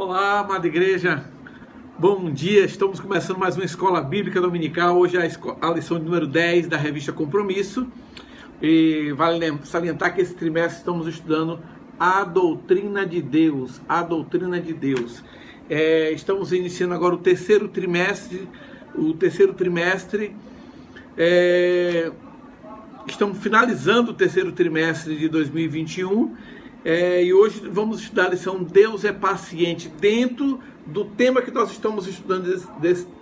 Olá, amada igreja, bom dia, estamos começando mais uma Escola Bíblica Dominical, hoje é a lição número 10 da revista Compromisso, e vale salientar que esse trimestre estamos estudando a doutrina de Deus, estamos iniciando agora o terceiro trimestre, estamos finalizando o terceiro trimestre de 2021, e hoje vamos estudar a lição Deus é paciente, dentro do tema que nós estamos estudando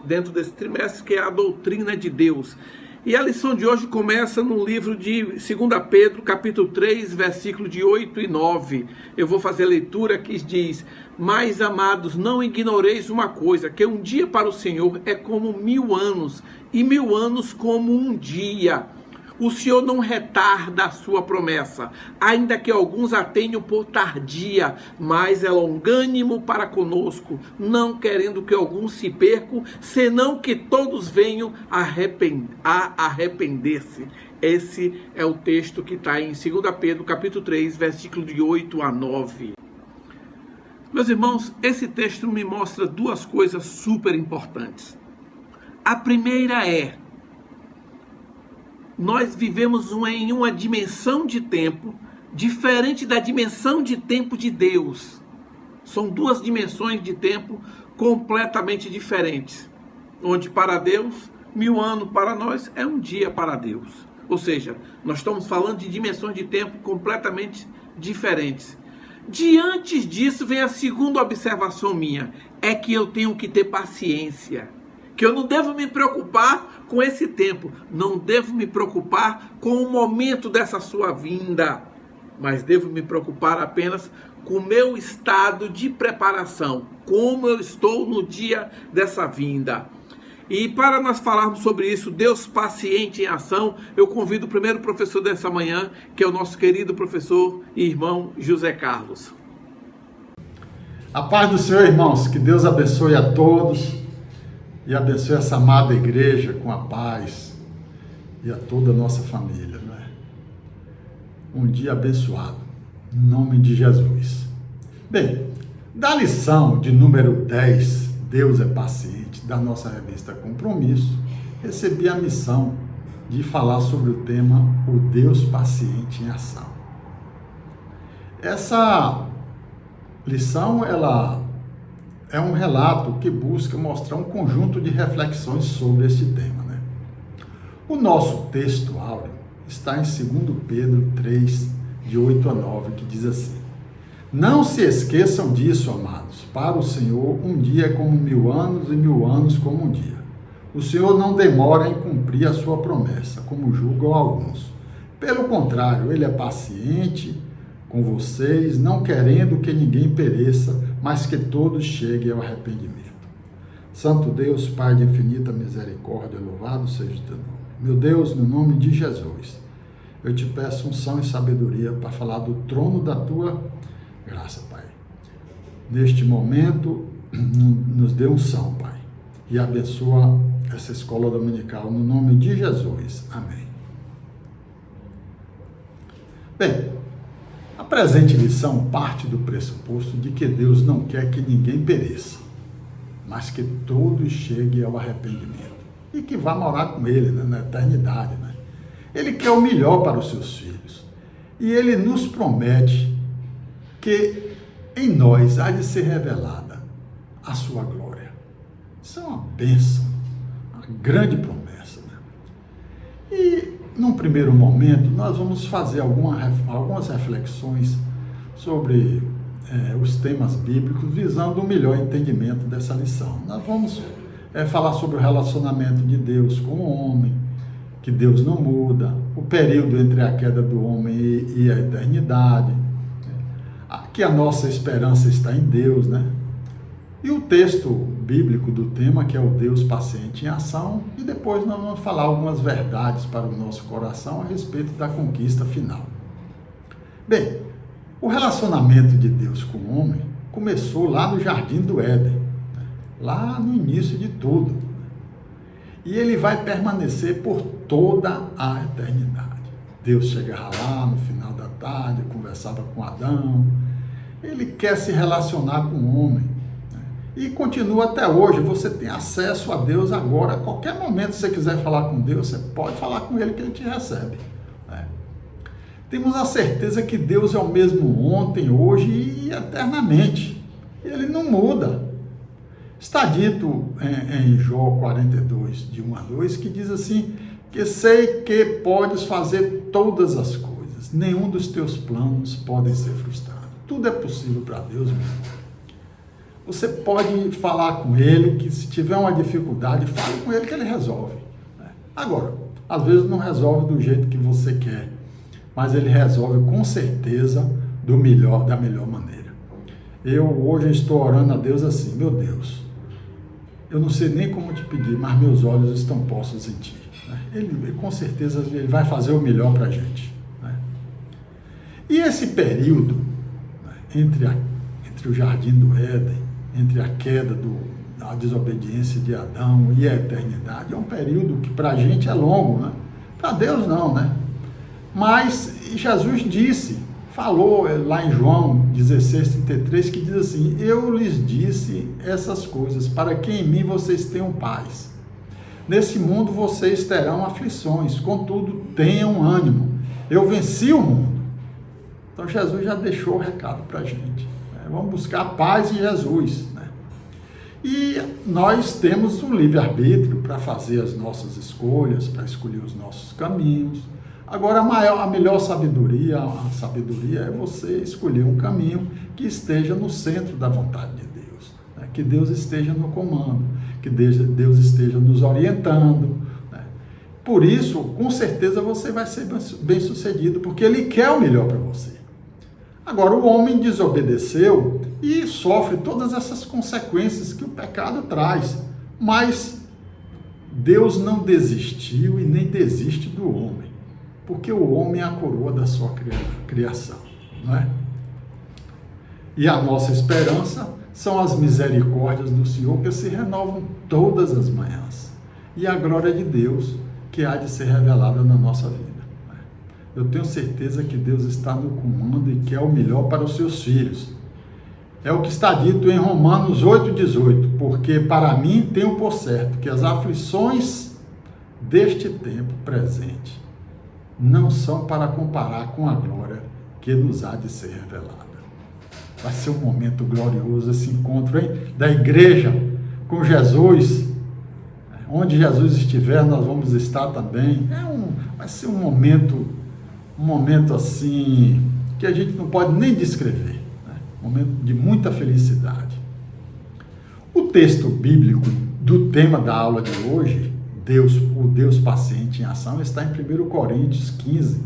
dentro desse trimestre, que é a doutrina de Deus. E a lição de hoje começa no livro de 2 Pedro, capítulo 3, versículo de 8 e 9. Eu vou fazer a leitura que diz: Mas, amados, não ignoreis uma coisa, que um dia para o Senhor é como 1000 anos, e 1000 anos como um dia. O Senhor não retarda a sua promessa, ainda que alguns a tenham por tardia, mas é longânimo para conosco, não querendo que alguns se percam, senão que todos venham a arrepender-se. Esse é o texto que está em 2 Pedro, capítulo 3, versículo de 8 a 9. Meus irmãos, esse texto me mostra duas coisas super importantes. A primeira é: nós vivemos em uma dimensão de tempo diferente da dimensão de tempo de Deus. São duas dimensões de tempo completamente diferentes. Onde para Deus, 1000 anos para nós é um dia para Deus. Ou seja, nós estamos falando de dimensões de tempo completamente diferentes. Diante disso vem a segunda observação minha, é que eu tenho que ter paciência. Que eu não devo me preocupar com esse tempo, não devo me preocupar com o momento dessa sua vinda, mas devo me preocupar apenas com o meu estado de preparação, como eu estou no dia dessa vinda. E para nós falarmos sobre isso, Deus paciente em ação, eu convido o primeiro professor dessa manhã, que é o nosso querido professor e irmão José Carlos. A paz do Senhor, irmãos, que Deus abençoe a todos. E abençoe essa amada igreja com a paz e a toda a nossa família, não é? Um dia abençoado, em nome de Jesus. Bem, da lição de número 10, Deus é paciente, da nossa revista Compromisso, recebi a missão de falar sobre o tema O Deus Paciente em Ação. Essa lição, ela é um relato que busca mostrar um conjunto de reflexões sobre este tema, né? O nosso texto áureo está em 2 Pedro 3, de 8 a 9, que diz assim: Não se esqueçam disso, amados. Para o Senhor, um dia é como 1000 anos e 1000 anos como um dia. O Senhor não demora em cumprir a sua promessa, como julgam alguns. Pelo contrário, Ele é paciente com vocês, não querendo que ninguém pereça, mas que todos cheguem ao arrependimento. Santo Deus, Pai de infinita misericórdia, louvado seja o teu nome. Meu Deus, no nome de Jesus, eu te peço unção e sabedoria para falar do trono da tua graça, Pai. Neste momento, nos dê unção, Pai, e abençoa essa escola dominical, no nome de Jesus. Amém. Bem, a presente lição parte do pressuposto de que Deus não quer que ninguém pereça, mas que todos cheguem ao arrependimento e que vá morar com Ele, né, na eternidade, né? Ele quer o melhor para os seus filhos e Ele nos promete que em nós há de ser revelada a sua glória. Isso é uma bênção, uma grande promessa, né? E num primeiro momento, nós vamos fazer algumas reflexões sobre os temas bíblicos, visando um melhor entendimento dessa lição. Nós vamos falar sobre o relacionamento de Deus com o homem, que Deus não muda, o período entre a queda do homem e a eternidade, que a nossa esperança está em Deus, né? E o texto bíblico do tema, que é o Deus paciente em ação, e depois nós vamos falar algumas verdades para o nosso coração a respeito da conquista final. Bem, o relacionamento de Deus com o homem começou lá no Jardim do Éden, lá no início de tudo. E ele vai permanecer por toda a eternidade. Deus chegava lá no final da tarde, conversava com Adão. Ele quer se relacionar com o homem E continua até hoje. Você tem acesso a Deus agora. A qualquer momento, se você quiser falar com Deus, você pode falar com Ele que Ele te recebe. Temos a certeza que Deus é o mesmo ontem, hoje e eternamente. Ele não muda. Está dito em Jó 42, de 1 a 2, que diz assim, que sei que podes fazer todas as coisas, nenhum dos teus planos pode ser frustrado. Tudo é possível para Deus mesmo. Você pode falar com Ele, que se tiver uma dificuldade, fale com Ele que Ele resolve. Agora, às vezes não resolve do jeito que você quer, mas Ele resolve com certeza da melhor maneira. Eu hoje estou orando a Deus assim, meu Deus, eu não sei nem como te pedir, mas meus olhos estão postos em Ti. Ele com certeza Ele vai fazer o melhor para a gente. E esse período, entre o jardim do Éden, entre a queda, a desobediência de Adão e a eternidade, é um período que para a gente é longo, né? Para Deus não, né? Mas Jesus falou lá em João 16:33, que diz assim, eu lhes disse essas coisas, para que em mim vocês tenham paz. Nesse mundo vocês terão aflições, contudo tenham ânimo, eu venci o mundo. Então Jesus já deixou o recado para a gente. Vamos buscar paz em Jesus. E nós temos um livre-arbítrio para fazer as nossas escolhas, para escolher os nossos caminhos. Agora, a melhor sabedoria, é você escolher um caminho que esteja no centro da vontade de Deus. Que Deus esteja no comando, que Deus esteja nos orientando. Por isso, com certeza, você vai ser bem-sucedido, porque Ele quer o melhor para você. Agora, o homem desobedeceu e sofre todas essas consequências que o pecado traz. Mas Deus não desistiu e nem desiste do homem, porque o homem é a coroa da sua criação, não é? E a nossa esperança são as misericórdias do Senhor que se renovam todas as manhãs. E a glória de Deus que há de ser revelada na nossa vida. Eu tenho certeza que Deus está no comando e quer o melhor para os seus filhos. É o que está dito em Romanos 8,18, porque para mim tenho por certo que as aflições deste tempo presente não são para comparar com a glória que nos há de ser revelada. Vai ser um momento glorioso esse encontro, hein? Da igreja com Jesus. Onde Jesus estiver, nós vamos estar também. Vai ser um momento assim, que a gente não pode nem descrever, um momento de muita felicidade. O texto bíblico do tema da aula de hoje, o Deus paciente em ação, está em 1 Coríntios 15,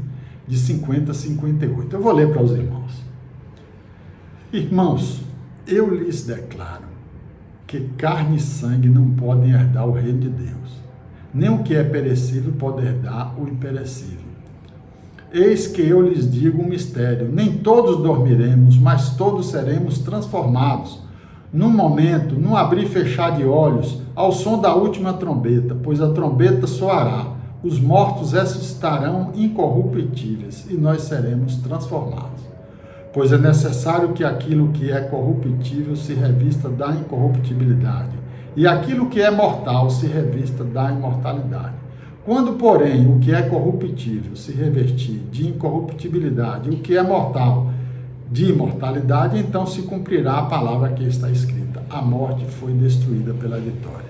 de 50 a 58. Eu vou ler para os irmãos. Irmãos, eu lhes declaro que carne e sangue não podem herdar o reino de Deus, nem o que é perecível pode herdar o imperecível. Eis que eu lhes digo um mistério, nem todos dormiremos, mas todos seremos transformados, num momento, num abrir e fechar de olhos, ao som da última trombeta, pois a trombeta soará, os mortos ressuscitarão incorruptíveis, e nós seremos transformados. Pois é necessário que aquilo que é corruptível se revista da incorruptibilidade, e aquilo que é mortal se revista da imortalidade. Quando, porém, o que é corruptível se revestir de incorruptibilidade, o que é mortal de imortalidade, então se cumprirá a palavra que está escrita: a morte foi destruída pela vitória.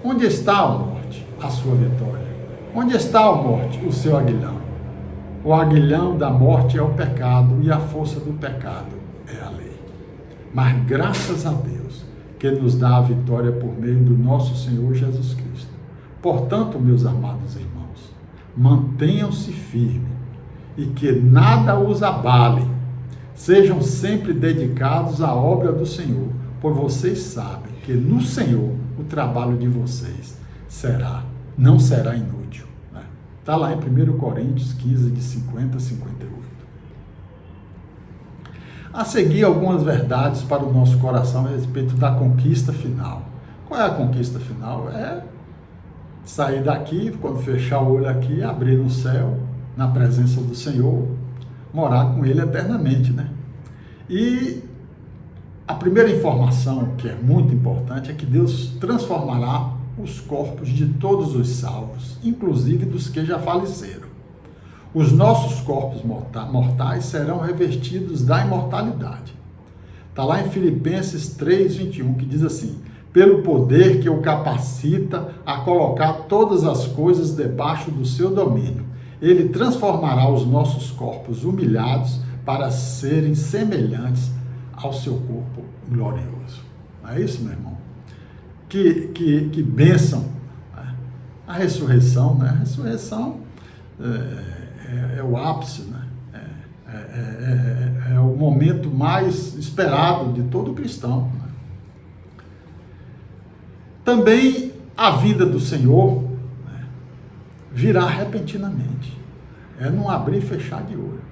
Onde está a morte? A sua vitória. Onde está a morte? O seu aguilhão. O aguilhão da morte é o pecado e a força do pecado é a lei. Mas graças a Deus que nos dá a vitória por meio do nosso Senhor Jesus Cristo. Portanto, meus amados irmãos, mantenham-se firmes e que nada os abale. Sejam sempre dedicados à obra do Senhor, pois vocês sabem que no Senhor o trabalho de vocês não será inútil. Está lá em 1 Coríntios 15, de 50 a 58. A seguir, algumas verdades para o nosso coração a respeito da conquista final. Qual é a conquista final? É sair daqui, quando fechar o olho aqui, abrir no céu, na presença do Senhor, morar com Ele eternamente, né? E A primeira informação, que é muito importante, é que Deus transformará os corpos de todos os salvos, inclusive dos que já faleceram. Os nossos corpos mortais serão revestidos da imortalidade. Está lá em Filipenses 3:21, que diz assim: pelo poder que o capacita a colocar todas as coisas debaixo do seu domínio, ele transformará os nossos corpos humilhados para serem semelhantes ao seu corpo glorioso. Não é isso, meu irmão? Que bênção! Né? A ressurreição, né? A ressurreição é o ápice, né? É o momento mais esperado de todo cristão. Né? Também a vinda do Senhor, né, virá repentinamente. É num abrir e fechar de olho.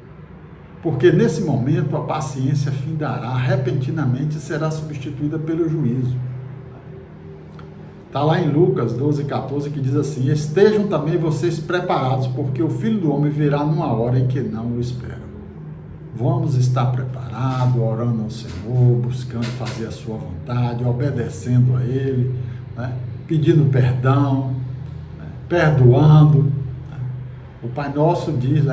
Porque nesse momento a paciência findará repentinamente e será substituída pelo juízo. Está lá em Lucas 12:14 que diz assim: estejam também vocês preparados, porque o Filho do Homem virá numa hora em que não o esperam. Vamos estar preparados, orando ao Senhor, buscando fazer a sua vontade, obedecendo a Ele, né? Pedindo perdão, né? Perdoando. O Pai Nosso diz,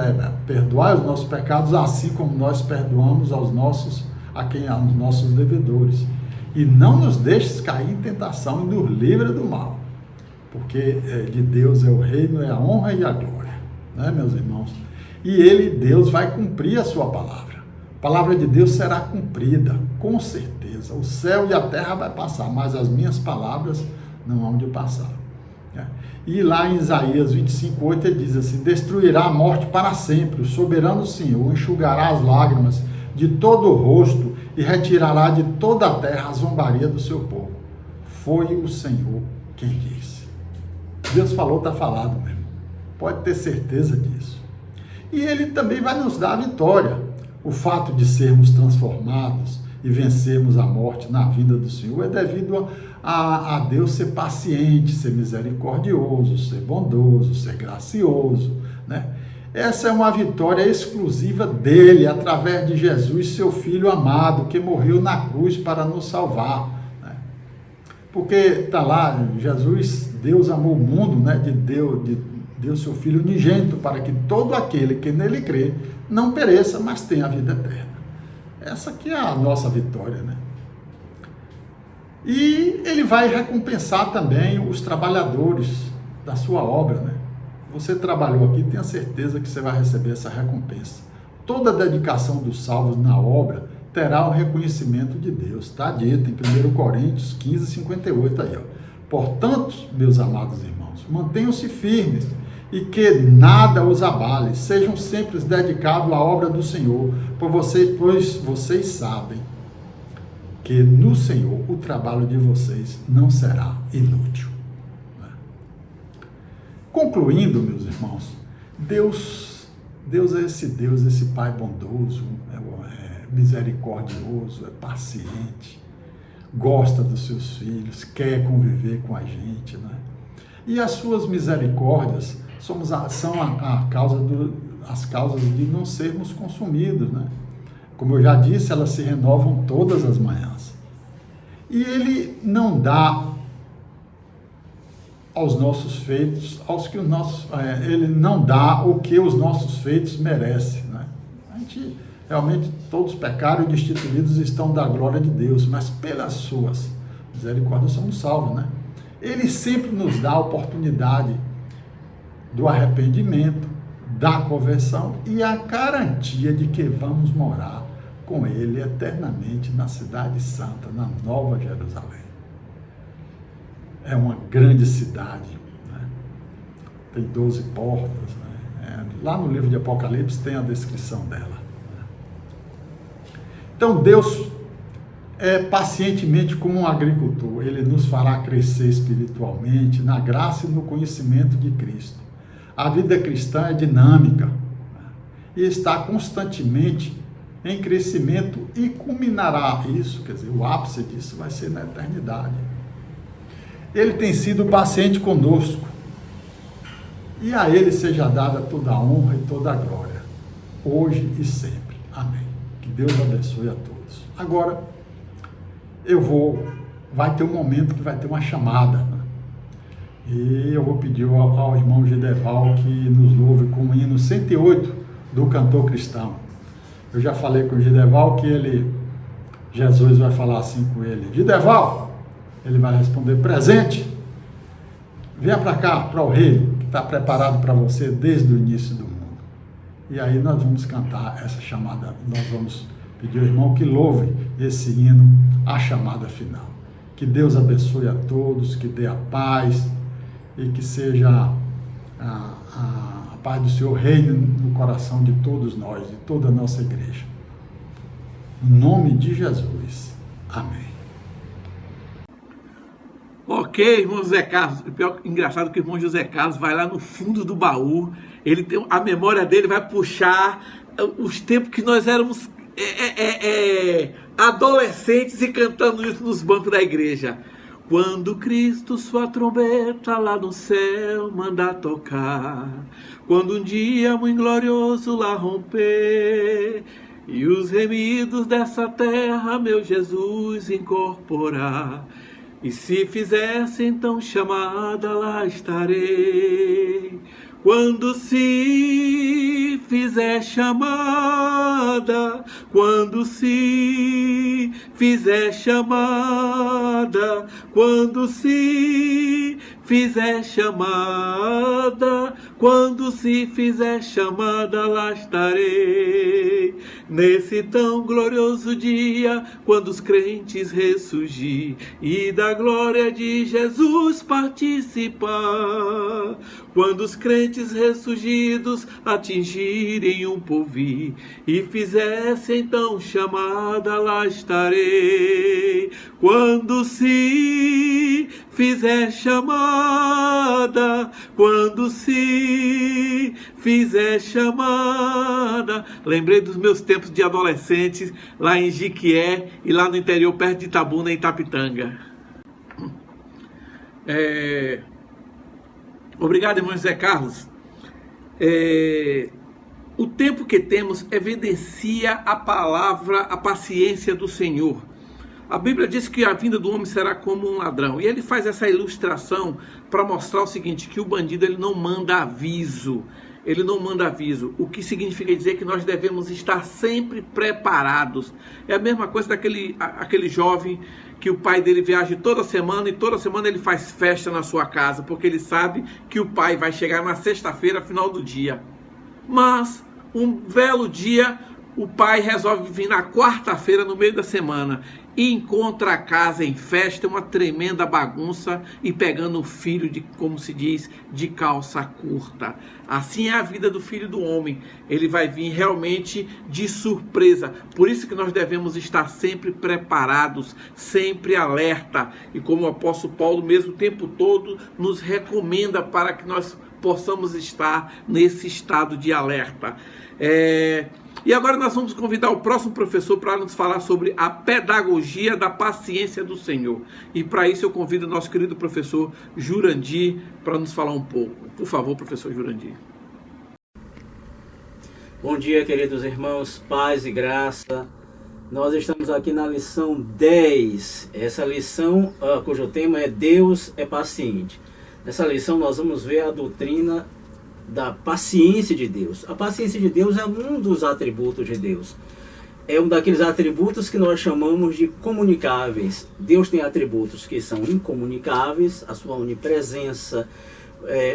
perdoai os nossos pecados, assim como nós perdoamos aos nossos devedores. E não nos deixes cair em tentação e nos livra do mal. Porque de Deus é o reino, é a honra e a glória. Né, meus irmãos? E Deus vai cumprir a sua palavra. A palavra de Deus será cumprida, com certeza. O céu e a terra vai passar, mas as minhas palavras não hão de passar. E lá em Isaías 25:8 ele diz assim: destruirá a morte para sempre, o soberano Senhor enxugará as lágrimas de todo o rosto e retirará de toda a terra a zombaria do seu povo. Foi o Senhor quem disse. Deus falou, está falado mesmo. Pode ter certeza disso. E ele também vai nos dar a vitória. O fato de sermos transformados e vencermos a morte na vinda do Senhor é devido a Deus ser paciente, ser misericordioso, ser bondoso, ser gracioso, né? Essa é uma vitória exclusiva dele, através de Jesus, seu Filho amado, que morreu na cruz para nos salvar, né? Porque está lá, Jesus, Deus amou o mundo, né? Deu seu Filho unigênito para que todo aquele que nele crê não pereça, mas tenha a vida eterna. Essa aqui é a nossa vitória, né? E ele vai recompensar também os trabalhadores da sua obra, né? Você trabalhou aqui, tenha certeza que você vai receber essa recompensa. Toda a dedicação dos salvos na obra terá o reconhecimento de Deus. Está dito em 1 Coríntios 15:58 aí, ó. Portanto, meus amados irmãos, mantenham-se firmes e que nada os abale. Sejam sempre dedicados à obra do Senhor, pois vocês sabem que no Senhor o trabalho de vocês não será inútil. Concluindo, meus irmãos, Deus é esse Pai bondoso, misericordioso, é paciente, gosta dos seus filhos, quer conviver com a gente, né? E as suas misericórdias são as causas de não sermos consumidos, né? Como eu já disse, elas se renovam todas as manhãs. E Ele não dá aos nossos feitos, Ele não dá o que os nossos feitos merecem, né? A gente, realmente, todos pecaram e destituídos estão da glória de Deus, mas pelas suas misericórdias somos salvos, né? Ele sempre nos dá a oportunidade do arrependimento, da conversão e a garantia de que vamos morar com Ele eternamente na Cidade Santa, na Nova Jerusalém. É uma grande cidade, né? Tem 12 portas, né? Lá no livro de Apocalipse tem a descrição dela, né? Então Deus é pacientemente como um agricultor, Ele nos fará crescer espiritualmente na graça e no conhecimento de Cristo. A vida cristã é dinâmica, né? E está constantemente em crescimento e culminará isso, quer dizer, o ápice disso vai ser na eternidade. Ele tem sido paciente conosco, e a Ele seja dada toda a honra e toda a glória, hoje e sempre. Amém. Que Deus abençoe a todos. Agora, vai ter um momento que vai ter uma chamada, né? E eu vou pedir ao irmão Gideval que nos louve com o hino 108 do cantor cristão. Eu já falei com o Gideval que Jesus vai falar assim com ele: Gideval, ele vai responder: presente, venha para cá, para o reino que está preparado para você desde o início do mundo. E aí nós vamos cantar essa chamada, nós vamos pedir ao irmão que louve esse hino, a chamada final. Que Deus abençoe a todos, que dê a paz e que seja a paz do Senhor reine no coração de todos nós, de toda a nossa igreja. Em nome de Jesus. Amém. Ok, irmão José Carlos. Engraçado que o irmão José Carlos vai lá no fundo do baú. Ele tem, a memória dele vai puxar os tempos que nós éramos adolescentes e cantando isso nos bancos da igreja. Quando Cristo sua trombeta lá no céu manda tocar, quando um dia muito glorioso lá romper, e os remidos dessa terra meu Jesus incorporar, e se fizesse então chamada, lá estarei. Quando se fizer chamada, quando se fizer chamada, quando se fizer chamada, quando se fizer chamada, lá estarei. Nesse tão glorioso dia, quando os crentes ressurgir e da glória de Jesus participar, quando os crentes ressurgidos atingirem um porvir e fizessem então chamada, lá estarei. Quando se fizer chamada, quando se fizer chamada. Lembrei dos meus tempos de adolescente lá em Jiquié e lá no interior perto de Itabuna, em Itapitanga. Obrigado, irmão José Carlos. O tempo que temos evidencia a palavra, a paciência do Senhor. A Bíblia diz que a vinda do homem será como um ladrão. E ele faz essa ilustração para mostrar o seguinte, que o bandido ele não manda aviso. Ele não manda aviso, o que significa dizer que nós devemos estar sempre preparados. É a mesma coisa daquele jovem que o pai dele viaja toda semana e toda semana ele faz festa na sua casa, porque ele sabe que o pai vai chegar na sexta-feira, final do dia. Mas, um belo dia, o pai resolve vir na quarta-feira, no meio da semana, e encontra a casa em festa, uma tremenda bagunça, e pegando o filho, como se diz, de calça curta. Assim é a vida do Filho do Homem. Ele vai vir realmente de surpresa. Por isso que nós devemos estar sempre preparados, sempre alerta. E como o apóstolo Paulo, mesmo o tempo todo, nos recomenda para que nós possamos estar nesse estado de alerta. E agora nós vamos convidar o próximo professor para nos falar sobre a pedagogia da paciência do Senhor. E para isso eu convido o nosso querido professor Jurandir para nos falar um pouco. Por favor, professor Jurandir. Bom dia, queridos irmãos, paz e graça. Nós estamos aqui na lição 10. Essa lição, cujo tema é Deus é paciente. Nessa lição nós vamos ver a doutrina da paciência de Deus. A paciência de Deus é um dos atributos de Deus. É um daqueles atributos que nós chamamos de comunicáveis. Deus tem atributos que são incomunicáveis, a sua onipresença,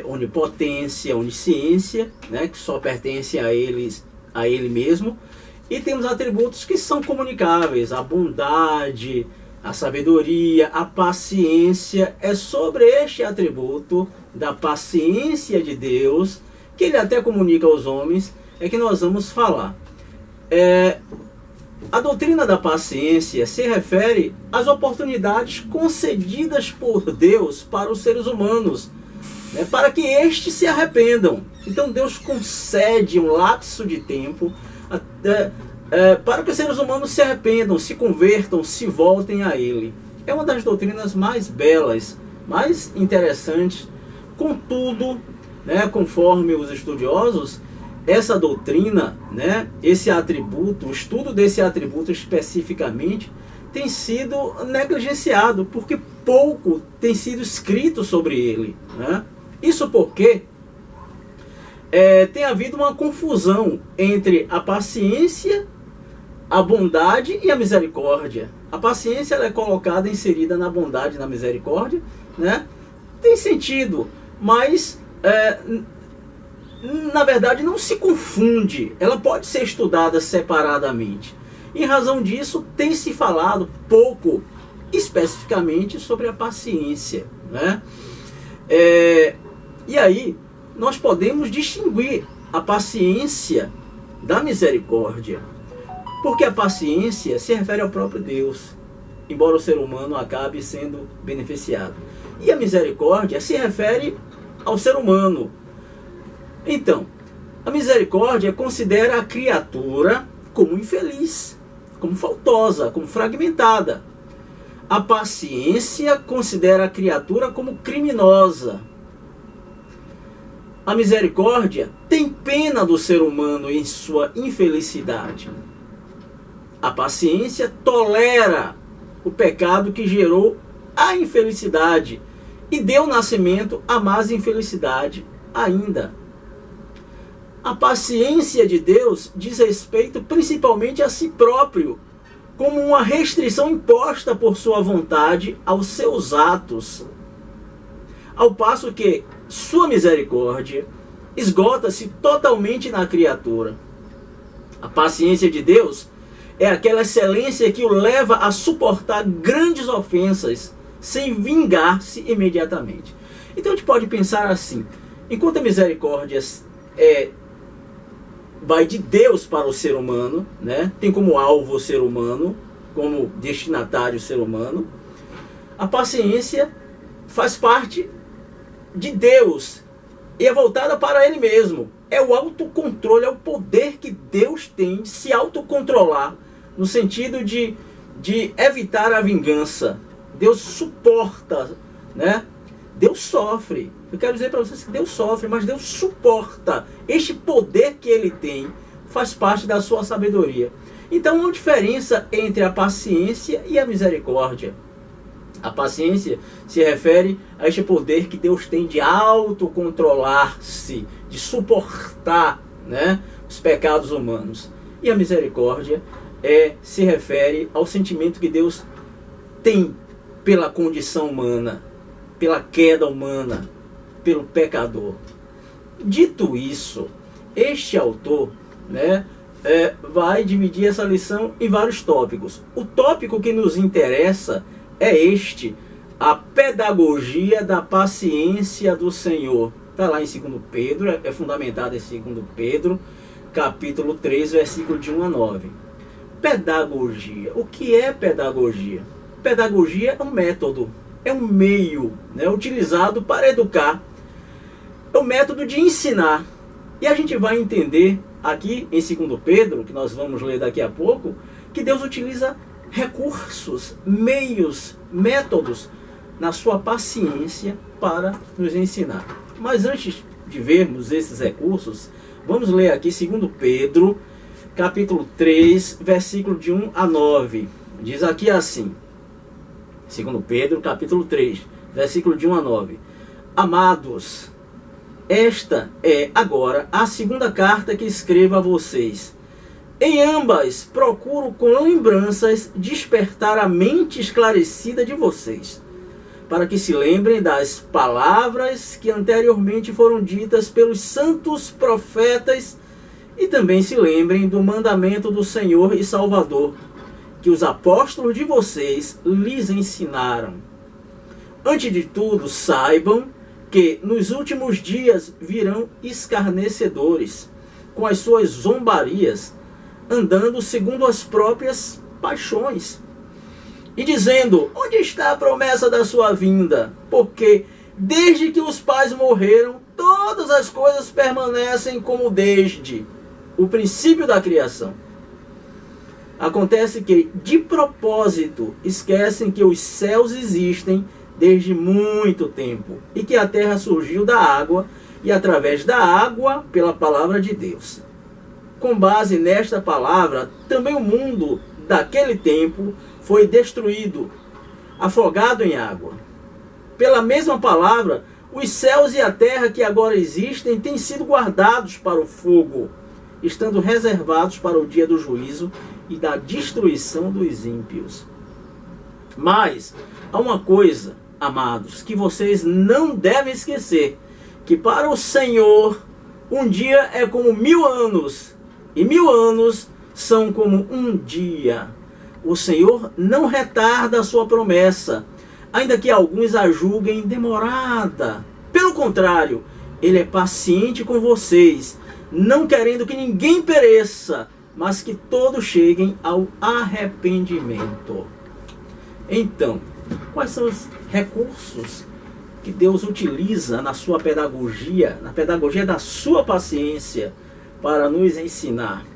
onipotência, onisciência, né, que só pertence a Ele mesmo. E temos atributos que são comunicáveis, a bondade, a sabedoria, a paciência. É sobre este atributo da paciência de Deus, que Ele até comunica aos homens, é que nós vamos falar. A doutrina da paciência se refere às oportunidades concedidas por Deus para os seres humanos, né, para que estes se arrependam. Então Deus concede um lapso de tempo para que os seres humanos se arrependam, se convertam, se voltem a Ele. É uma das doutrinas mais belas, mais interessantes. Contudo, né, conforme os estudiosos, essa doutrina, né, esse atributo, o estudo desse atributo especificamente, tem sido negligenciado, porque pouco tem sido escrito sobre ele, né? Isso porque tem havido uma confusão entre a paciência, a bondade e a misericórdia. A paciência ela é colocada, inserida na bondade e na misericórdia, né? Tem sentido, mas na verdade não se confunde. Ela pode ser estudada separadamente. Em razão disso, tem se falado pouco especificamente sobre a paciência, né? E aí nós podemos distinguir a paciência da misericórdia, porque a paciência se refere ao próprio Deus, embora o ser humano acabe sendo beneficiado. E a misericórdia se refere ao ser humano. Então, a misericórdia considera a criatura como infeliz, como faltosa, como fragmentada. A paciência considera a criatura como criminosa. A misericórdia tem pena do ser humano em sua infelicidade. A paciência tolera o pecado que gerou a infelicidade e deu nascimento a mais infelicidade ainda. A paciência de Deus diz respeito principalmente a si próprio, como uma restrição imposta por sua vontade aos seus atos, ao passo que sua misericórdia esgota-se totalmente na criatura. A paciência de Deus é aquela excelência que o leva a suportar grandes ofensas sem vingar-se imediatamente. Então a gente pode pensar assim: enquanto a misericórdia vai de Deus para o ser humano, né? Tem como alvo o ser humano, como destinatário o ser humano, a paciência faz parte de Deus e é voltada para Ele mesmo. É o autocontrole, é o poder que Deus tem de se autocontrolar, no sentido de evitar a vingança. Deus suporta, né? Deus sofre. Eu quero dizer para vocês que Deus sofre, mas Deus suporta. Este poder que Ele tem faz parte da sua sabedoria. Então, há uma diferença entre a paciência e a misericórdia. A paciência se refere a este poder que Deus tem de autocontrolar-se, de suportar, né, os pecados humanos. E a misericórdia se refere ao sentimento que Deus tem pela condição humana, pela queda humana, pelo pecador. Dito isso, este autor, né, vai dividir essa lição em vários tópicos. O tópico que nos interessa é este: a pedagogia da paciência do Senhor. Está lá em 2 Pedro, é fundamentado em 2 Pedro, capítulo 3, versículo de 1 a 9. Pedagogia. O que é pedagogia? Pedagogia é um método, é um meio, né, utilizado para educar. É um método de ensinar. E a gente vai entender aqui em 2 Pedro, que nós vamos ler daqui a pouco, que Deus utiliza recursos, meios, métodos na sua paciência para nos ensinar. Mas antes de vermos esses recursos, vamos ler aqui 2 Pedro, capítulo 3, versículo de 1 a 9. Diz aqui assim, 2 Pedro, capítulo 3, versículo de 1 a 9. Amados, esta é agora a segunda carta que escrevo a vocês. Em ambas, procuro com lembranças despertar a mente esclarecida de vocês, para que se lembrem das palavras que anteriormente foram ditas pelos santos profetas e também se lembrem do mandamento do Senhor e Salvador, que os apóstolos de vocês lhes ensinaram. Antes de tudo, saibam que nos últimos dias virão escarnecedores, com as suas zombarias, andando segundo as próprias paixões, e dizendo: onde está a promessa da sua vinda? Porque desde que os pais morreram, todas as coisas permanecem como desde o princípio da criação. Acontece que, de propósito, esquecem que os céus existem desde muito tempo e que a terra surgiu da água e através da água pela palavra de Deus. Com base nesta palavra, também o mundo daquele tempo foi destruído, afogado em água. Pela mesma palavra, os céus e a terra que agora existem têm sido guardados para o fogo, estando reservados para o dia do juízo e da destruição dos ímpios. Mas há uma coisa, amados, que vocês não devem esquecer, que para o Senhor um dia é como 1000 anos, e 1000 anos são como um dia. O Senhor não retarda a sua promessa, ainda que alguns a julguem demorada. Pelo contrário, Ele é paciente com vocês, não querendo que ninguém pereça, mas que todos cheguem ao arrependimento. Então, quais são os recursos que Deus utiliza na sua pedagogia, na pedagogia da sua paciência, para nos ensinar?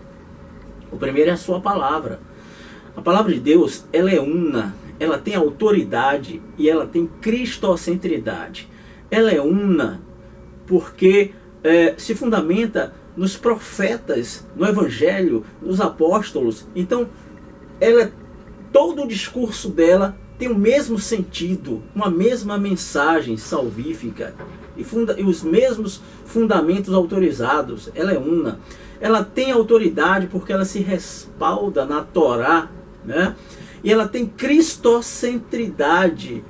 O primeiro é a sua palavra. A palavra de Deus, ela é una, ela tem autoridade e ela tem cristocentridade. Ela é una porque se fundamenta nos profetas, no evangelho, nos apóstolos. Então, todo o discurso dela tem o mesmo sentido, uma mesma mensagem salvífica e os mesmos fundamentos autorizados. Ela é una. Ela tem autoridade porque ela se respalda na Torá, né? E ela tem cristocentricidade.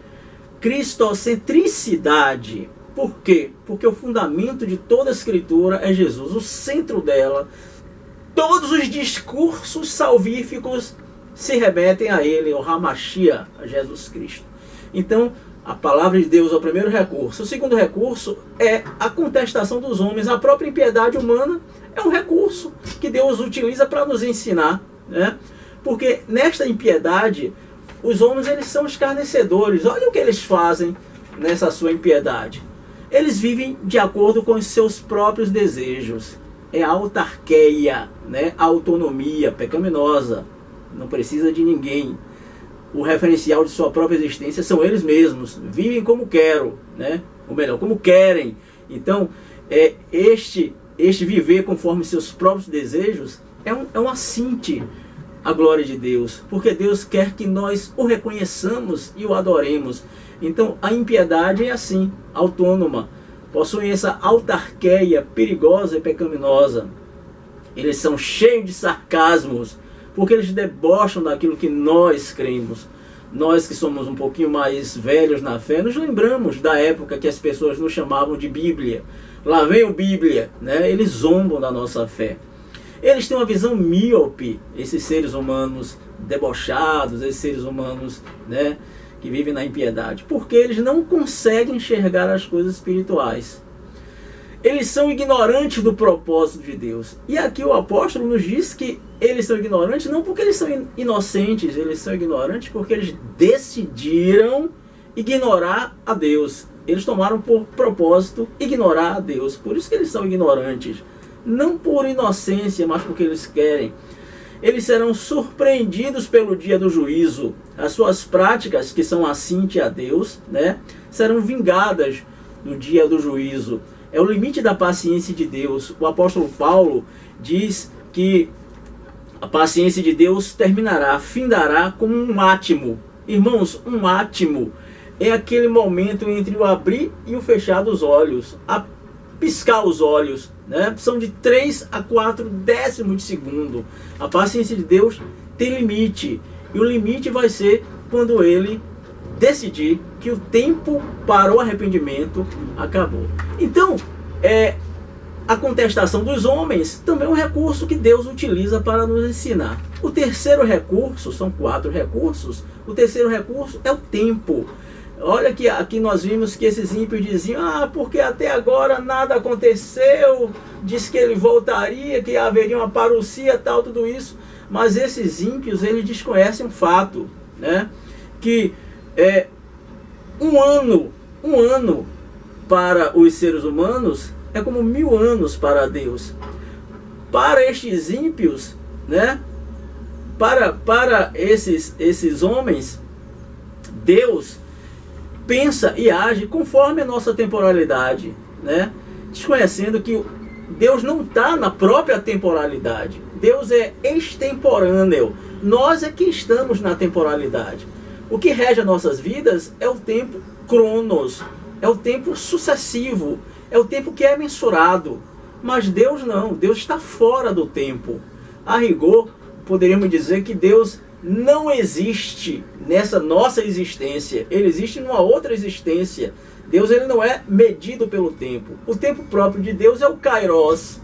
Por quê? Porque o fundamento de toda a Escritura é Jesus. O centro dela, todos os discursos salvíficos se remetem a Ele, ao Hamashia, a Jesus Cristo. Então, a palavra de Deus é o primeiro recurso. O segundo recurso é a contestação dos homens. A própria impiedade humana é um recurso que Deus utiliza para nos ensinar, né? Porque nesta impiedade, os homens, eles são escarnecedores. Olha o que eles fazem nessa sua impiedade. Eles vivem de acordo com os seus próprios desejos. É a autarqueia, né? A autonomia pecaminosa. Não precisa de ninguém. O referencial de sua própria existência são eles mesmos. Vivem como quero, né? Ou melhor, como querem. Então, este viver conforme seus próprios desejos é um assinte à glória de Deus. Porque Deus quer que nós o reconheçamos e o adoremos. Então, a impiedade é assim, autônoma. Possuem essa autarqueia perigosa e pecaminosa. Eles são cheios de sarcasmos, porque eles debocham daquilo que nós cremos. Nós que somos um pouquinho mais velhos na fé, nos lembramos da época que as pessoas nos chamavam de Bíblia. Lá vem o Bíblia, né? Eles zombam da nossa fé. Eles têm uma visão míope, esses seres humanos debochados, esses seres humanos, né, que vivem na impiedade, porque eles não conseguem enxergar as coisas espirituais. Eles são ignorantes do propósito de Deus. E aqui o apóstolo nos diz que eles são ignorantes não porque eles são inocentes, eles são ignorantes porque eles decidiram ignorar a Deus. Eles tomaram por propósito ignorar a Deus. Por isso que eles são ignorantes. Não por inocência, mas porque eles querem. Eles serão surpreendidos pelo dia do juízo. As suas práticas, que são assinte a Deus, né, serão vingadas no dia do juízo. É o limite da paciência de Deus. O apóstolo Paulo diz que a paciência de Deus terminará, findará como um átimo. Irmãos, um átimo é aquele momento entre o abrir e o fechar dos olhos, a piscar os olhos, né? São de 3 a 4 décimos de segundo. A paciência de Deus tem limite, e o limite vai ser quando Ele decidir que o tempo para o arrependimento acabou. Então, a contestação dos homens também é um recurso que Deus utiliza para nos ensinar. O terceiro recurso, são 4 recursos, o terceiro recurso é o tempo. Olha que aqui nós vimos que esses ímpios diziam, porque até agora nada aconteceu, diz que ele voltaria, que haveria uma parousia, tal, tudo isso. Mas esses ímpios, eles desconhecem um fato, né? Que um ano para os seres humanos é como 1000 anos para Deus. Para estes ímpios, né? Para esses homens, Deus pensa e age conforme a nossa temporalidade, né? Desconhecendo que Deus não está na própria temporalidade. Deus é extemporâneo. Nós é que estamos na temporalidade. O que rege as nossas vidas é o tempo cronos, é o tempo sucessivo, é o tempo que é mensurado. Mas Deus não, Deus está fora do tempo. A rigor, poderíamos dizer que Deus não existe nessa nossa existência, ele existe numa outra existência. Deus, ele não é medido pelo tempo. O tempo próprio de Deus é o Kairos,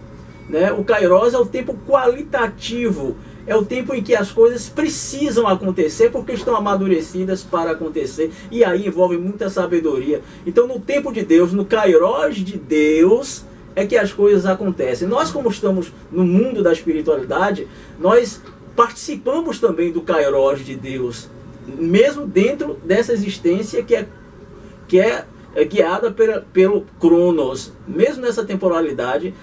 né? O Kairos é o tempo qualitativo, é o tempo em que as coisas precisam acontecer porque estão amadurecidas para acontecer, e aí envolve muita sabedoria. Então, no tempo de Deus, no Kairos de Deus, é que as coisas acontecem. Nós, como estamos no mundo da espiritualidade, nós participamos também do Kairos de Deus, mesmo dentro dessa existência que é guiada pelo Cronos. Mesmo nessa temporalidade,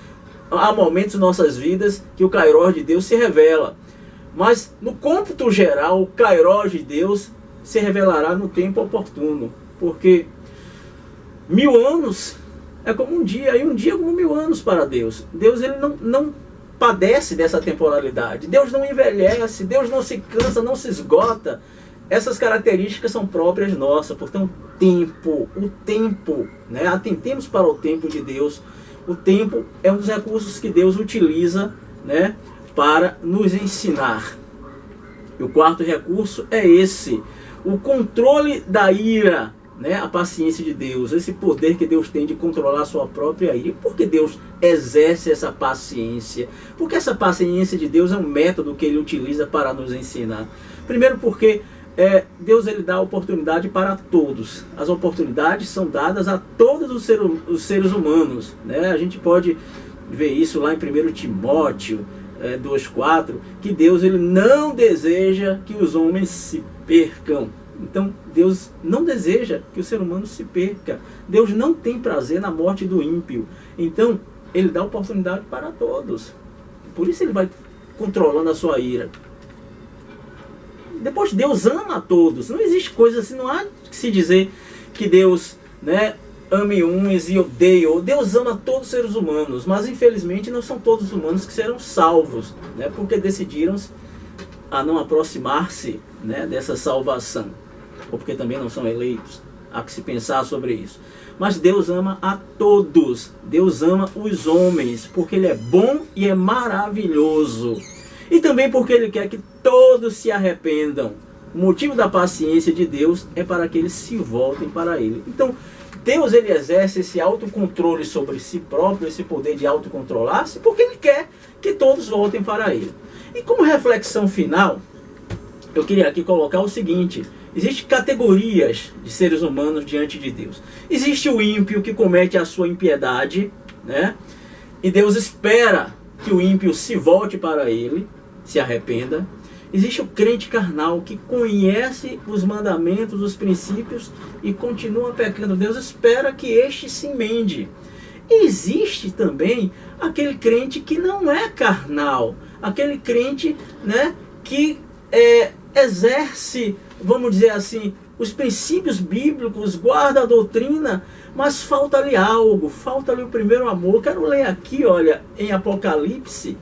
há momentos em nossas vidas que o Kairos de Deus se revela. Mas no cômputo geral, o Kairos de Deus se revelará no tempo oportuno. Porque 1000 anos é como um dia, e um dia é como 1000 anos para Deus. Deus, ele não padece dessa temporalidade. Deus não envelhece, Deus não se cansa, não se esgota. Essas características são próprias nossas. Portanto, o tempo, né? Atentemos para o tempo de Deus. O tempo é um dos recursos que Deus utiliza, né, para nos ensinar. E o quarto recurso é esse: o controle da ira, né, a paciência de Deus, esse poder que Deus tem de controlar a sua própria ira. E por que Deus exerce essa paciência? Porque essa paciência de Deus é um método que ele utiliza para nos ensinar. Primeiro porque Deus, ele dá oportunidade para todos. As oportunidades são dadas a todos os seres humanos, né? A gente pode ver isso lá em 1 Timóteo 2,4, que Deus, ele não deseja que os homens se percam. Então, Deus não deseja que o ser humano se perca. Deus não tem prazer na morte do ímpio. Então, ele dá oportunidade para todos. Por isso ele vai controlando a sua ira. Depois, Deus ama a todos. Não existe coisa assim, não há que se dizer que Deus, né, ame uns e odeie. Deus ama todos os seres humanos, mas infelizmente não são todos os humanos que serão salvos, né, porque decidiram a não aproximar-se, né, dessa salvação, ou porque também não são eleitos. Há que se pensar sobre isso. Mas Deus ama a todos. Deus ama os homens, porque ele é bom e é maravilhoso. E também porque ele quer que todos se arrependam. O motivo da paciência de Deus é para que eles se voltem para ele. Então, Deus, ele exerce esse autocontrole sobre si próprio, esse poder de autocontrolar-se, porque ele quer que todos voltem para ele. E como reflexão final, eu queria aqui colocar o seguinte: existem categorias de seres humanos diante de Deus. Existe o ímpio que comete a sua impiedade, né? E Deus espera que o ímpio se volte para ele, se arrependa. Existe o crente carnal que conhece os mandamentos, os princípios e continua pecando. Deus espera que este se emende. E existe também aquele crente que não é carnal, aquele crente, né, que exerce, vamos dizer assim, os princípios bíblicos, guarda a doutrina, mas falta-lhe algo, falta-lhe o primeiro amor. Quero ler aqui, olha, em Apocalipse,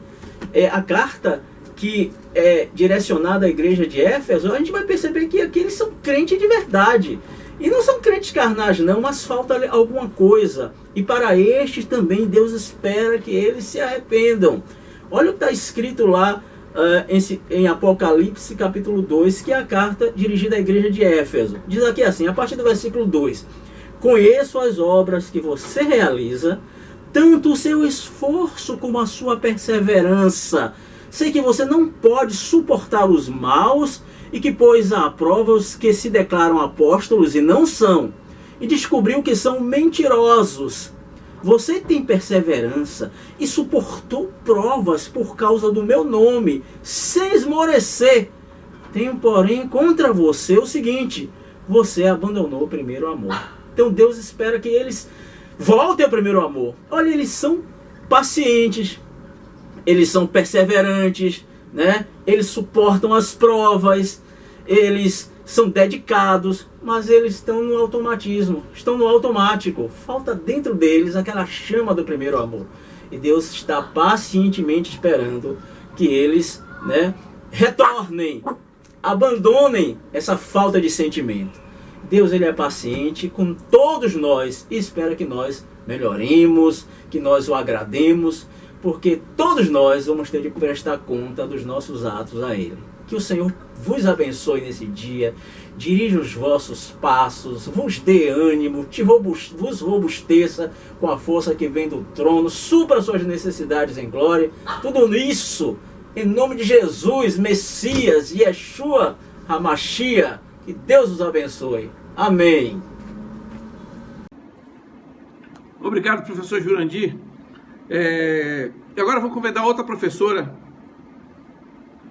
a carta que é direcionada à igreja de Éfeso. A gente vai perceber que aqui eles são crentes de verdade. E não são crentes carnais não, mas falta alguma coisa. E para estes também Deus espera que eles se arrependam. Olha o que está escrito lá em Apocalipse capítulo 2, que é a carta dirigida à igreja de Éfeso. Diz aqui assim, a partir do versículo 2: conheço as obras que você realiza, tanto o seu esforço como a sua perseverança. Sei que você não pode suportar os maus e que pôs à prova os que se declaram apóstolos e não são, e descobriu que são mentirosos. Você tem perseverança e suportou provas por causa do meu nome, sem esmorecer. Tenho, porém, contra você o seguinte: você abandonou o primeiro amor. Então Deus espera que eles voltem ao primeiro amor. Olha, eles são pacientes, eles são perseverantes, né? Eles suportam as provas, eles são dedicados, mas eles estão no automatismo, estão no automático. Falta dentro deles aquela chama do primeiro amor. E Deus está pacientemente esperando que eles, né, retornem, abandonem essa falta de sentimento. Deus, ele é paciente com todos nós e espera que nós melhoremos, que nós o agrademos, porque todos nós vamos ter de prestar conta dos nossos atos a Ele. Que o Senhor vos abençoe nesse dia, dirija os vossos passos, vos dê ânimo, vos robusteça com a força que vem do trono, supra suas necessidades em glória. Tudo isso, em nome de Jesus, Messias, Yeshua, HaMashiach, que Deus os abençoe. Amém. Obrigado, professor Jurandir. Agora eu vou convidar outra professora,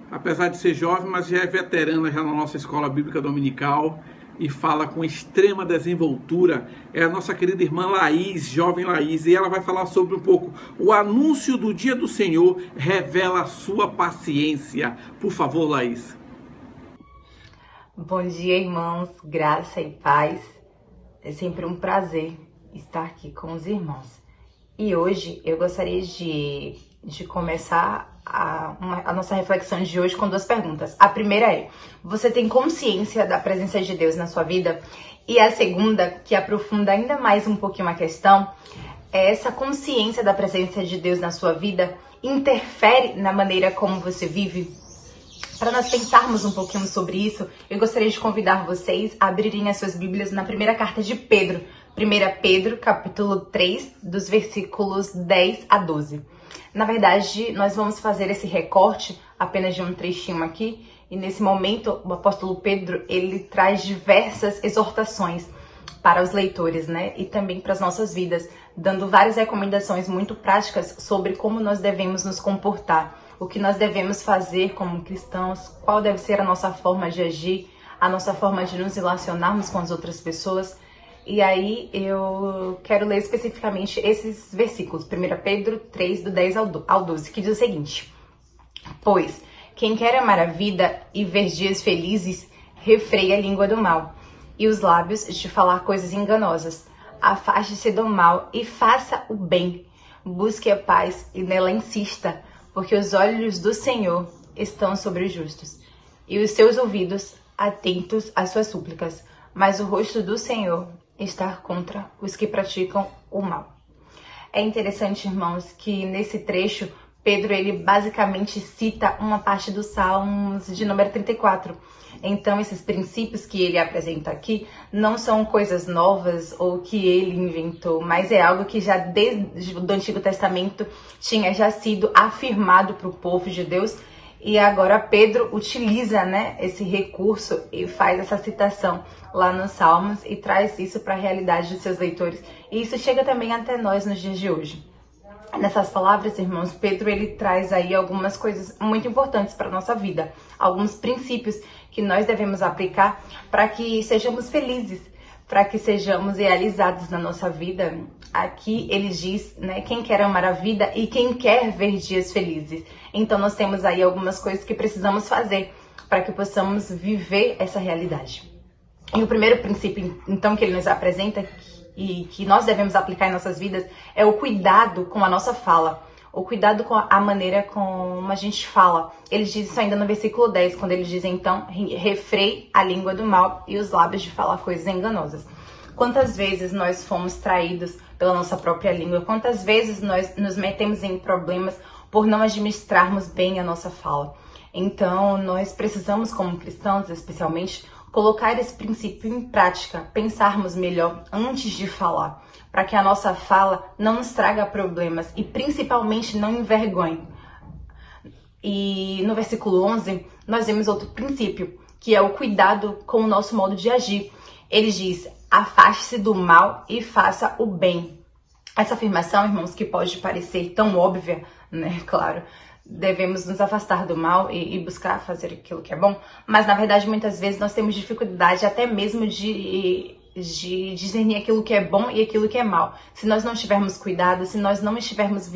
apesar de ser jovem, mas já é veterana já na nossa escola bíblica dominical e fala com extrema desenvoltura. É a nossa querida irmã Laís, jovem Laís, e ela vai falar sobre um pouco o anúncio do dia do Senhor revela a sua paciência. Por favor, Laís. Bom dia, irmãos, graça e paz. É sempre um prazer estar aqui com os irmãos. E hoje eu gostaria de começar a nossa reflexão de hoje com duas perguntas. A primeira é: você tem consciência da presença de Deus na sua vida? E a segunda, que aprofunda ainda mais um pouquinho a questão, é: essa consciência da presença de Deus na sua vida interfere na maneira como você vive? Para nós pensarmos um pouquinho sobre isso, eu gostaria de convidar vocês a abrirem as suas Bíblias na primeira carta de Pedro. 1 Pedro, capítulo 3, dos versículos 10 a 12. Na verdade, nós vamos fazer esse recorte apenas de um trechinho aqui. E nesse momento, o apóstolo Pedro, ele traz diversas exortações para os leitores, né? E também para as nossas vidas, dando várias recomendações muito práticas sobre como nós devemos nos comportar, o que nós devemos fazer como cristãos, qual deve ser a nossa forma de agir, a nossa forma de nos relacionarmos com as outras pessoas. E aí eu quero ler especificamente esses versículos, 1 Pedro 3, do 10 ao 12, que diz o seguinte: pois quem quer amar a vida e ver dias felizes, refreia a língua do mal e os lábios de falar coisas enganosas. Afaste-se do mal e faça o bem. Busque a paz e nela insista, porque os olhos do Senhor estão sobre os justos e os seus ouvidos atentos às suas súplicas, mas o rosto do Senhor está contra os que praticam o mal. É interessante, irmãos, que nesse trecho, Pedro, ele basicamente cita uma parte dos Salmos de número 34. Então, esses princípios que ele apresenta aqui não são coisas novas ou que ele inventou, mas é algo que já desde o Antigo Testamento tinha já sido afirmado para o povo de Deus. E agora Pedro utiliza, né, esse recurso e faz essa citação lá nos Salmos e traz isso para a realidade de seus leitores. E isso chega também até nós nos dias de hoje. Nessas palavras, irmãos, Pedro, ele traz aí algumas coisas muito importantes para a nossa vida, alguns princípios que nós devemos aplicar para que sejamos felizes, para que sejamos realizados na nossa vida. Aqui ele diz, né, quem quer amar a vida e quem quer ver dias felizes. Então nós temos aí algumas coisas que precisamos fazer para que possamos viver essa realidade. E o primeiro princípio, então, que ele nos apresenta e que nós devemos aplicar em nossas vidas é o cuidado com a nossa fala, o cuidado com a maneira como a gente fala. Ele diz isso ainda no versículo 10, quando ele diz, então, refreie a língua do mal e os lábios de falar coisas enganosas. Quantas vezes nós fomos traídos pela nossa própria língua? Quantas vezes nós nos metemos em problemas por não administrarmos bem a nossa fala? Então, nós precisamos, como cristãos, especialmente, colocar esse princípio em prática, pensarmos melhor antes de falar, para que a nossa fala não nos traga problemas e principalmente não envergonhe. E no versículo 11, nós vemos outro princípio, que é o cuidado com o nosso modo de agir. Ele diz, afaste-se do mal e faça o bem. Essa afirmação, irmãos, que pode parecer tão óbvia, né? Claro, devemos nos afastar do mal e buscar fazer aquilo que é bom, mas na verdade muitas vezes nós temos dificuldade até mesmo de discernir aquilo que é bom e aquilo que é mal. Se nós não tivermos cuidado, se nós não estivermos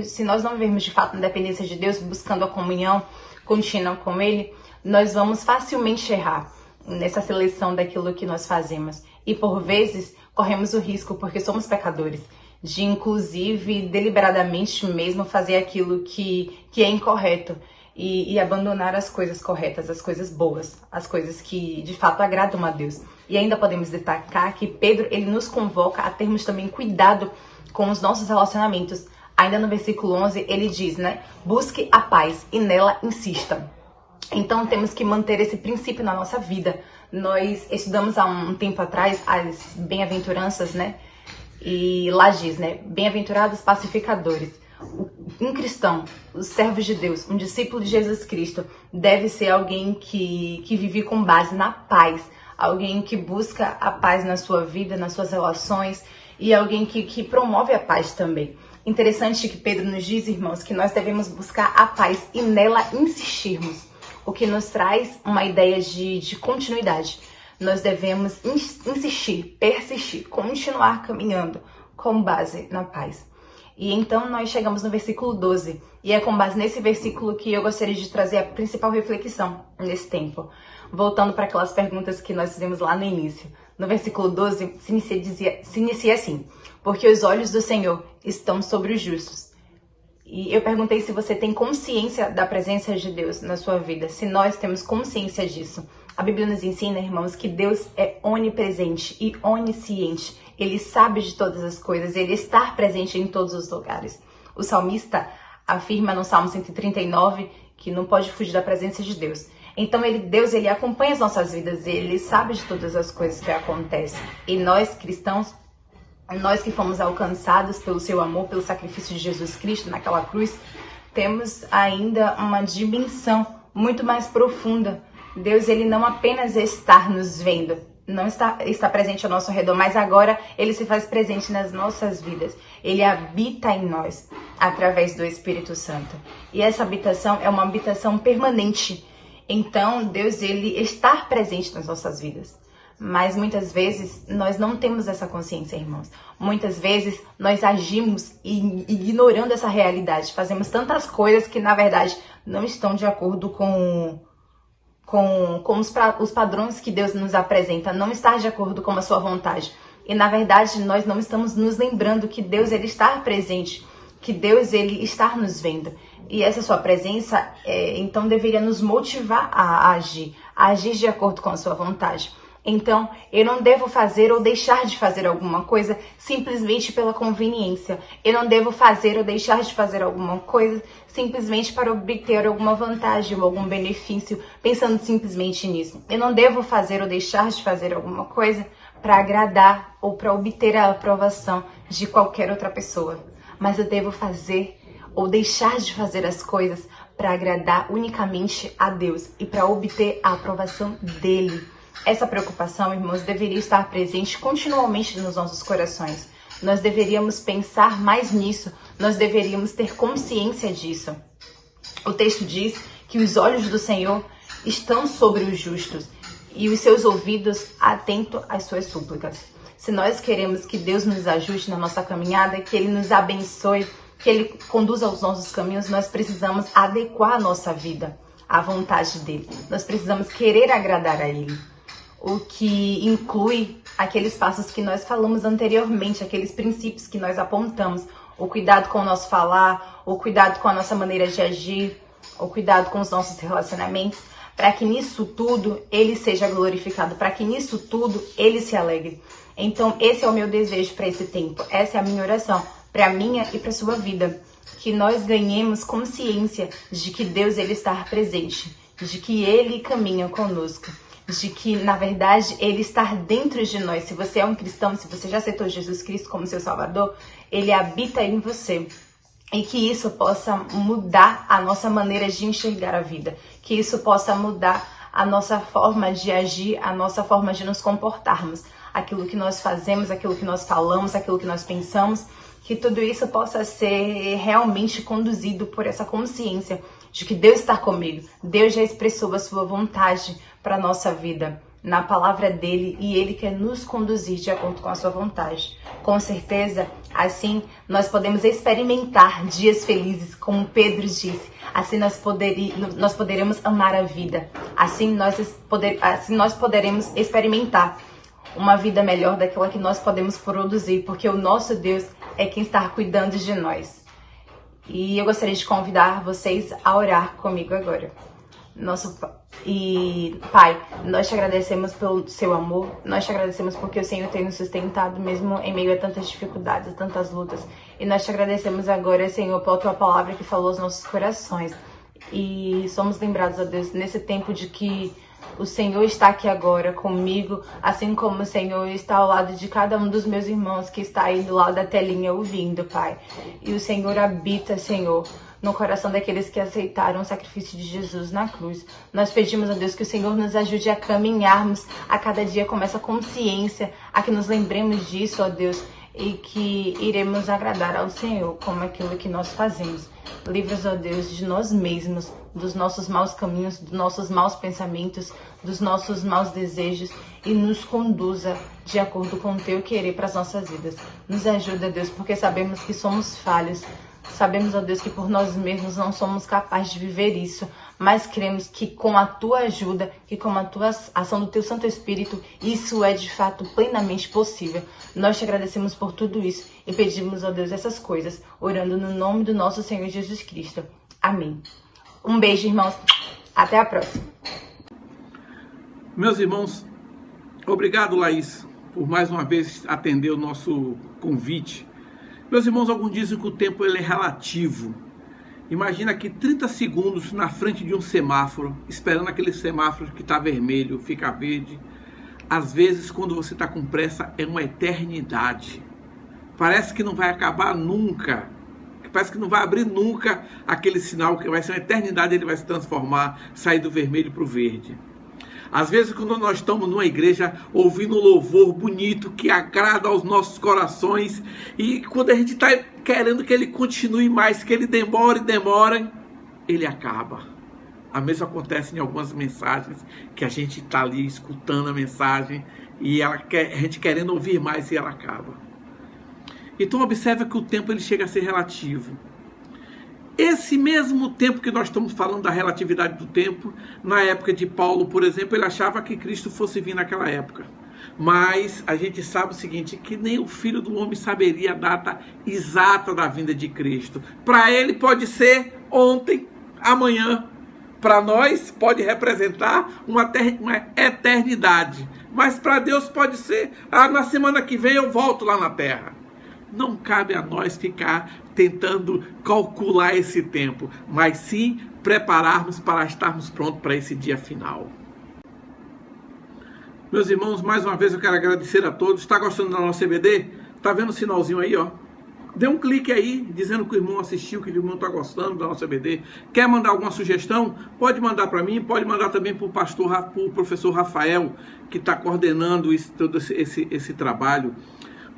se nós não vivermos de fato na dependência de Deus, buscando a comunhão contínua com Ele, nós vamos facilmente errar nessa seleção daquilo que nós fazemos. E por vezes corremos o risco, porque somos pecadores, de inclusive deliberadamente mesmo fazer aquilo que é incorreto. e abandonar as coisas corretas, as coisas boas, as coisas que de fato agradam a Deus. E ainda podemos destacar que Pedro, ele nos convoca a termos também cuidado com os nossos relacionamentos. Ainda no versículo 11, ele diz, né? Busque a paz e nela insista. Então temos que manter esse princípio na nossa vida. Nós estudamos há um tempo atrás as bem-aventuranças, né? E lá diz, né? Bem-aventurados pacificadores. Um cristão, os servos de Deus, um discípulo de Jesus Cristo, deve ser alguém que vive com base na paz. Alguém que busca a paz na sua vida, nas suas relações, e alguém que promove a paz também. Interessante que Pedro nos diz, irmãos, que nós devemos buscar a paz e nela insistirmos, o que nos traz uma ideia de continuidade. Nós devemos insistir, persistir, continuar caminhando com base na paz. E então nós chegamos no versículo 12, e é com base nesse versículo que eu gostaria de trazer a principal reflexão nesse tempo. Voltando para aquelas perguntas que nós fizemos lá no início. No versículo 12 se inicia assim: porque os olhos do Senhor estão sobre os justos. E eu perguntei se você tem consciência da presença de Deus na sua vida, se nós temos consciência disso. A Bíblia nos ensina, irmãos, que Deus é onipresente e onisciente. Ele sabe de todas as coisas, ele está presente em todos os lugares. O salmista afirma no Salmo 139 que não pode fugir da presença de Deus. Então Deus acompanha as nossas vidas, ele sabe de todas as coisas que acontecem. E nós, cristãos, nós que fomos alcançados pelo seu amor, pelo sacrifício de Jesus Cristo naquela cruz, temos ainda uma dimensão muito mais profunda. Deus, ele não apenas está nos vendo, não está presente ao nosso redor, mas agora ele se faz presente nas nossas vidas. Ele habita em nós através do Espírito Santo. E essa habitação é uma habitação permanente. Então, Deus, ele está presente nas nossas vidas. Mas muitas vezes nós não temos essa consciência, irmãos. Muitas vezes nós agimos ignorando essa realidade. Fazemos tantas coisas que, na verdade, não estão de acordo com os padrões que Deus nos apresenta. Não está de acordo com a sua vontade. E, na verdade, nós não estamos nos lembrando que Deus, ele está presente. Que Deus, ele está nos vendo. E essa sua presença, então, deveria nos motivar a agir de acordo com a sua vontade. Então, eu não devo fazer ou deixar de fazer alguma coisa simplesmente pela conveniência. Eu não devo fazer ou deixar de fazer alguma coisa simplesmente para obter alguma vantagem ou algum benefício, pensando simplesmente nisso. Eu não devo fazer ou deixar de fazer alguma coisa para agradar ou para obter a aprovação de qualquer outra pessoa. Mas eu devo fazer ou deixar de fazer as coisas para agradar unicamente a Deus e para obter a aprovação dele. Essa preocupação, irmãos, deveria estar presente continuamente nos nossos corações. Nós deveríamos pensar mais nisso, nós deveríamos ter consciência disso. O texto diz que os olhos do Senhor estão sobre os justos e os seus ouvidos atentos às suas súplicas. Se nós queremos que Deus nos ajude na nossa caminhada, que Ele nos abençoe, que Ele conduza os nossos caminhos, nós precisamos adequar a nossa vida à vontade dEle. Nós precisamos querer agradar a Ele. O que inclui aqueles passos que nós falamos anteriormente, aqueles princípios que nós apontamos, o cuidado com o nosso falar, o cuidado com a nossa maneira de agir, o cuidado com os nossos relacionamentos, para que nisso tudo Ele seja glorificado, para que nisso tudo Ele se alegre. Então, esse é o meu desejo para esse tempo, essa é a minha oração, para a minha e para a sua vida, que nós ganhemos consciência de que Deus, ele está presente, de que Ele caminha conosco, de que, na verdade, Ele está dentro de nós. Se você é um cristão, se você já aceitou Jesus Cristo como seu Salvador, Ele habita em você. E que isso possa mudar a nossa maneira de enxergar a vida. Que isso possa mudar a nossa forma de agir, a nossa forma de nos comportarmos. Aquilo que nós fazemos, aquilo que nós falamos, aquilo que nós pensamos. Que tudo isso possa ser realmente conduzido por essa consciência de que Deus está comigo. Deus já expressou a sua vontade para a nossa vida na palavra dele e ele quer nos conduzir de acordo com a sua vontade. Com certeza, assim nós podemos experimentar dias felizes, como Pedro disse. Assim nós poderemos amar a vida. Assim nós poderemos experimentar uma vida melhor daquela que nós podemos produzir, porque o nosso Deus é quem está cuidando de nós. E eu gostaria de convidar vocês a orar comigo agora. Pai, nós te agradecemos pelo seu amor, nós te agradecemos porque o Senhor tem nos sustentado mesmo em meio a tantas dificuldades, a tantas lutas. E nós te agradecemos agora, Senhor, pela tua palavra que falou aos nossos corações. E somos lembrados, ó Deus, nesse tempo de que o Senhor está aqui agora comigo, assim como o Senhor está ao lado de cada um dos meus irmãos que está aí do lado da telinha ouvindo, Pai. E o Senhor habita, Senhor, no coração daqueles que aceitaram o sacrifício de Jesus na cruz. Nós pedimos a Deus que o Senhor nos ajude a caminharmos a cada dia com essa consciência, a que nos lembremos disso, ó Deus, e que iremos agradar ao Senhor como aquilo que nós fazemos. Livra-nos, ó Deus, de nós mesmos, dos nossos maus caminhos, dos nossos maus pensamentos, dos nossos maus desejos e nos conduza de acordo com o teu querer para as nossas vidas. Nos ajuda, Deus, porque sabemos que somos falhos. Sabemos, ó Deus, que por nós mesmos não somos capazes de viver isso, mas cremos que com a tua ajuda, que com a tua ação do teu Santo Espírito, isso é de fato plenamente possível. Nós te agradecemos por tudo isso e pedimos, ó Deus, essas coisas, orando no nome do nosso Senhor Jesus Cristo. Amém. Um beijo, irmãos. Até a próxima. Meus irmãos, obrigado, Laís, por mais uma vez atender o nosso convite. Meus irmãos, alguns dizem que o tempo ele é relativo. Imagina que 30 segundos na frente de um semáforo, esperando aquele semáforo que está vermelho, ficar verde. Às vezes, quando você está com pressa, é uma eternidade. Parece que não vai acabar nunca. Parece que não vai abrir nunca aquele sinal, que vai ser uma eternidade, ele vai se transformar, sair do vermelho para o verde. Às vezes, quando nós estamos numa igreja ouvindo um louvor bonito que agrada aos nossos corações, e quando a gente está querendo que ele continue mais, que ele demore, ele acaba. A mesma acontece em algumas mensagens que a gente está ali escutando a mensagem e a gente querendo ouvir mais e ela acaba. Então observa que o tempo ele chega a ser relativo. Esse mesmo tempo que nós estamos falando da relatividade do tempo, na época de Paulo, por exemplo, ele achava que Cristo fosse vir naquela época. Mas a gente sabe o seguinte, que nem o Filho do Homem saberia a data exata da vinda de Cristo. Para ele pode ser ontem, amanhã. Para nós pode representar uma eternidade. Mas para Deus pode ser, na semana que vem eu volto lá na terra. Não cabe a nós ficar tentando calcular esse tempo, mas sim prepararmos para estarmos prontos para esse dia final. Meus irmãos, mais uma vez eu quero agradecer a todos. Está gostando da nossa CBD? Está vendo o sinalzinho aí, ó? Dê um clique aí, dizendo que o irmão assistiu, que o irmão está gostando da nossa CBD. Quer mandar alguma sugestão? Pode mandar para mim, pode mandar também para o professor Rafael, que está coordenando todo esse trabalho.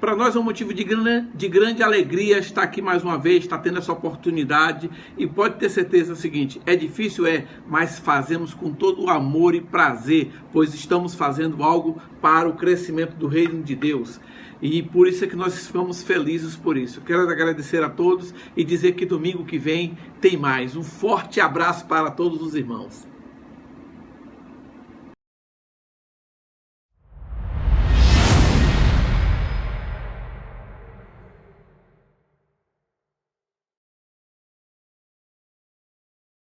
Para nós é um motivo de grande alegria estar aqui mais uma vez, estar tendo essa oportunidade. E pode ter certeza o seguinte, é difícil, mas fazemos com todo o amor e prazer, pois estamos fazendo algo para o crescimento do reino de Deus. E por isso é que nós ficamos felizes por isso. Quero agradecer a todos e dizer que domingo que vem tem mais. Um forte abraço para todos os irmãos.